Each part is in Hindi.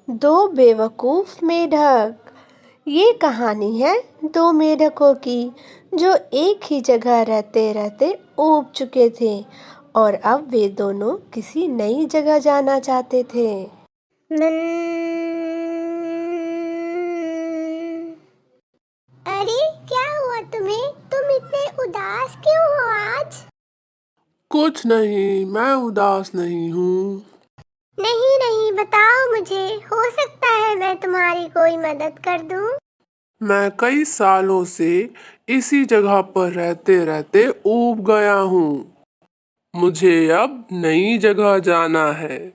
दो बेवकूफ़ मेढक। ये कहानी है दो मेढकों की जो एक ही जगह रहते रहते ऊब चुके थे और अब वे दोनों किसी नई जगह जाना चाहते थे। अरे क्या हुआ तुम्हें? तुम इतने उदास क्यों हो आज? कुछ नहीं, मैं उदास नहीं हूँ। नहीं नहीं, बताओ मुझे, हो सकता है मैं तुम्हारी कोई मदद कर दूं। मैं कई सालों से इसी जगह पर रहते रहते ऊब गया हूँ। मुझे अब नई जगह जाना है,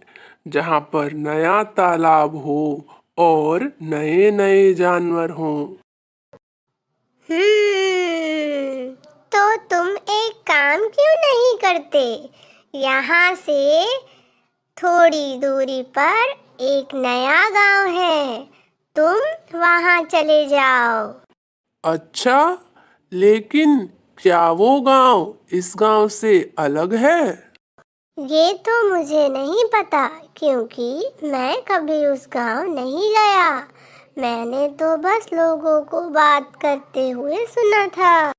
जहाँ पर नया तालाब हो और नए नए जानवर हों। तो तुम एक काम क्यों नहीं करते? यहाँ से थोड़ी दूरी पर एक नया गांव है, तुम वहाँ चले जाओ। अच्छा, लेकिन क्या वो गांव इस गांव से अलग है? ये तो मुझे नहीं पता, क्योंकि मैं कभी उस गांव नहीं गया। मैंने तो बस लोगों को बात करते हुए सुना था।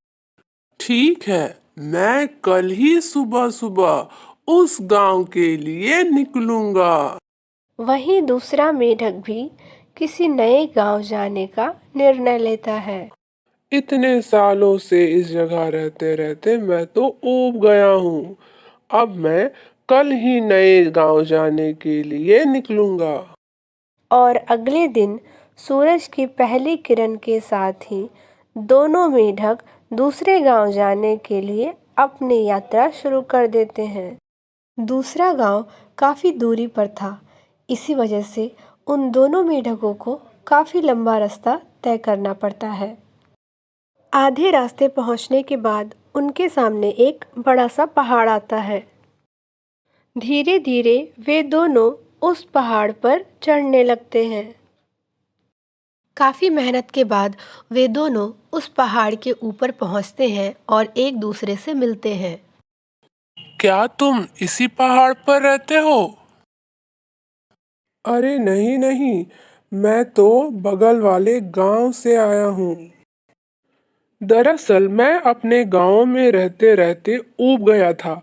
ठीक है, मैं कल ही सुबह सुबह उस गांव के लिए निकलूंगा। वहीं दूसरा मेढक भी किसी नए गांव जाने का निर्णय लेता है। इतने सालों से इस जगह रहते रहते मैं तो ऊब गया हूँ। अब मैं कल ही नए गांव जाने के लिए निकलूंगा। और अगले दिन सूरज की पहली किरण के साथ ही दोनों मेढक दूसरे गांव जाने के लिए अपनी यात्रा शुरू कर देते हैं। दूसरा गांव काफ़ी दूरी पर था, इसी वजह से उन दोनों मेढकों को काफ़ी लंबा रास्ता तय करना पड़ता है। आधे रास्ते पहुंचने के बाद उनके सामने एक बड़ा सा पहाड़ आता है। धीरे धीरे वे दोनों उस पहाड़ पर चढ़ने लगते हैं। काफ़ी मेहनत के बाद वे दोनों उस पहाड़ के ऊपर पहुंचते हैं और एक दूसरे से मिलते हैं। क्या तुम इसी पहाड़ पर रहते हो? अरे नहीं नहीं, मैं तो बगल वाले गांव से आया हूँ। दरअसल मैं अपने गांव में रहते रहते ऊब गया था,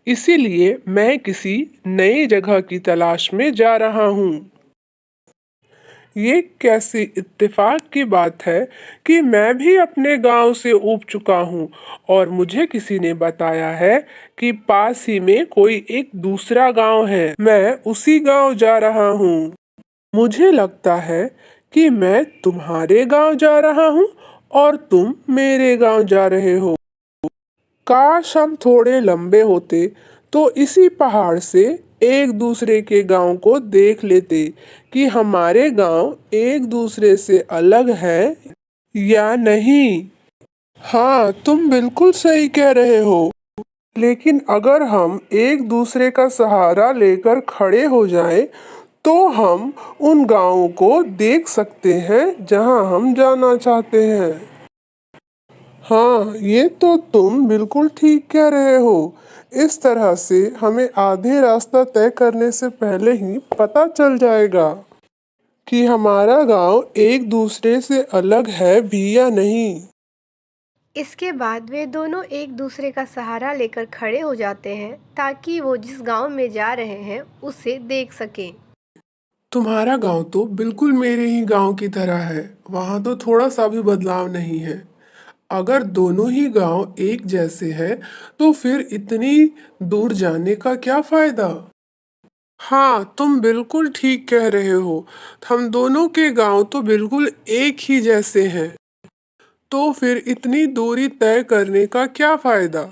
इसीलिए मैं किसी नई जगह की तलाश में जा रहा हूँ। ये कैसी इत्तेफाक की बात है कि मैं भी अपने गांव से ऊब चुका हूँ और मुझे किसी ने बताया है कि पास ही में कोई एक दूसरा गांव है। मैं उसी गांव जा रहा हूँ। मुझे लगता है कि मैं तुम्हारे गांव जा रहा हूँ और तुम मेरे गांव जा रहे हो। काश हम थोड़े लंबे होते तो इसी पहाड़ से एक दूसरे के गांव को देख लेते कि हमारे गांव एक दूसरे से अलग है या नहीं। हाँ, तुम बिल्कुल सही कह रहे हो। लेकिन अगर हम एक दूसरे का सहारा लेकर खड़े हो जाएं, तो हम उन गांवों को देख सकते हैं जहां हम जाना चाहते हैं। हाँ, ये तो तुम बिल्कुल ठीक कह रहे हो। इस तरह से हमें आधे रास्ता तय करने से पहले ही पता चल जाएगा कि हमारा गांव एक दूसरे से अलग है भी या नहीं। इसके बाद वे दोनों एक दूसरे का सहारा लेकर खड़े हो जाते हैं ताकि वो जिस गांव में जा रहे हैं उसे देख सकें। तुम्हारा गांव तो बिल्कुल मेरे ही गांव की तरह है। वहां तो थोड़ा सा भी बदलाव नहीं है। अगर दोनों ही गांव एक जैसे हैं, तो फिर इतनी दूर जाने का क्या फायदा? हाँ, तुम बिल्कुल ठीक कह रहे हो। हम दोनों के गांव तो बिल्कुल एक ही जैसे हैं। तो फिर इतनी दूरी तय करने का क्या फायदा?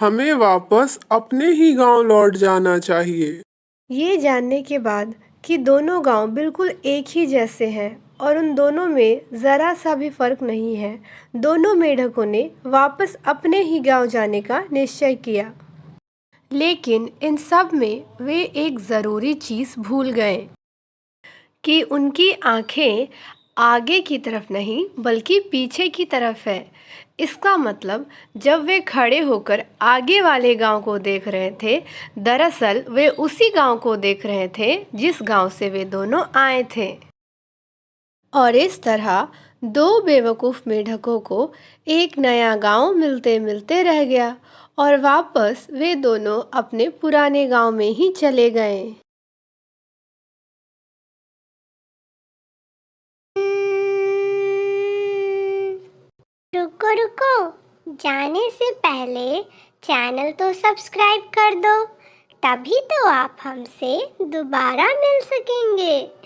हमें वापस अपने ही गांव लौट जाना चाहिए। ये जानने के बाद कि दोनों गांव बिल्कुल एक ही जैसे हैं और उन दोनों में ज़रा सा भी फर्क नहीं है, दोनों मेढकों ने वापस अपने ही गांव जाने का निश्चय किया। लेकिन इन सब में वे एक ज़रूरी चीज़ भूल गए कि उनकी आंखें आगे की तरफ नहीं बल्कि पीछे की तरफ है। इसका मतलब जब वे खड़े होकर आगे वाले गांव को देख रहे थे, दरअसल वे उसी गांव को देख रहे थे जिस गांव से वे दोनों आए थे। और इस तरह दो बेवकूफ़ मेढकों को एक नया गांव मिलते मिलते रह गया और वापस वे दोनों अपने पुराने गांव में ही चले गए। रुको रुको, जाने से पहले चैनल तो सब्सक्राइब कर दो, तभी तो आप हमसे दोबारा मिल सकेंगे।